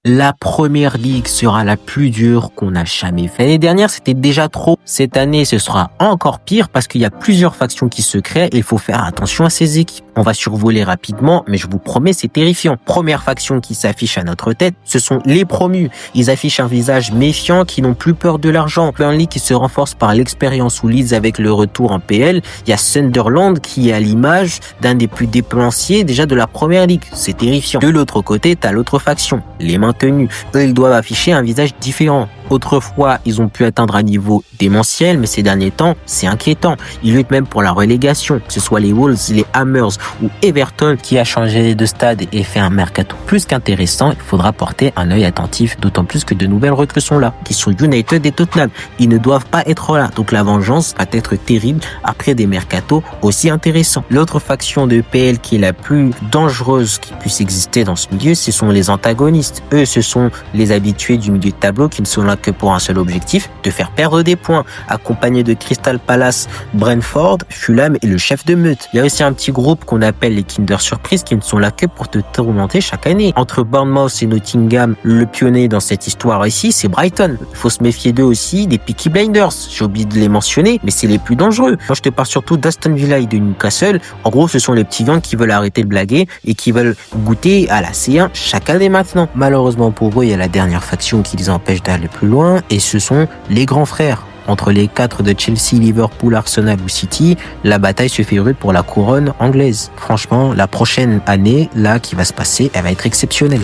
La première ligue sera la plus dure qu'on a jamais fait. L'année dernière, c'était déjà trop. Cette année, ce sera encore pire parce qu'il y a plusieurs factions qui se créent et il faut faire attention à ces équipes. On va survoler rapidement, mais je vous promets, c'est terrifiant. Première faction qui s'affiche à notre tête, ce sont les promus. Ils affichent un visage méfiant, qui n'ont plus peur de l'argent. Burnley qui se renforce par l'expérience ou Leeds avec le retour en PL. Il y a Sunderland qui est à l'image d'un des plus dépensiers déjà de la première ligue. C'est terrifiant. De l'autre côté, t'as l'autre faction, les maintenus. Eux, ils doivent afficher un visage différent. Autrefois, ils ont pu atteindre un niveau démentiel, mais ces derniers temps, c'est inquiétant. Ils luttent même pour la relégation, que ce soit les Wolves, les Hammers ou Everton qui a changé de stade et fait un mercato plus qu'intéressant. Il faudra porter un œil attentif, d'autant plus que de nouvelles recrues sont là, qui sont United et Tottenham. Ils ne doivent pas être là, donc la vengeance va être terrible après des mercatos aussi intéressants. L'autre faction de PL qui est la plus dangereuse qui puisse exister dans ce milieu, ce sont les antagonistes. Eux, ce sont les habitués du milieu de tableau qui ne sont là que pour un seul objectif, de faire perdre des points, accompagnés de Crystal Palace, Brentford, Fulham et le chef de meute. Il y a aussi un petit groupe qu'on appelle les Kinder Surprise qui ne sont là que pour te tourmenter chaque année. Entre Bournemouth et Nottingham, le pionnier dans cette histoire ici, c'est Brighton. Il faut se méfier d'eux aussi, des Peaky Blinders. J'ai oublié de les mentionner, mais c'est les plus dangereux. Moi, je te parle surtout d'Aston Villa et de Newcastle. En gros, ce sont les petits gants qui veulent arrêter de blaguer et qui veulent goûter à la C1 chaque année maintenant. Malheureusement pour eux, il y a la dernière faction qui les empêche d'aller plus loin, et ce sont les grands frères. Entre les 4 de Chelsea, Liverpool, Arsenal ou City, la bataille se fait rude pour la couronne anglaise. Franchement, la prochaine année, là, qui va se passer, elle va être exceptionnelle.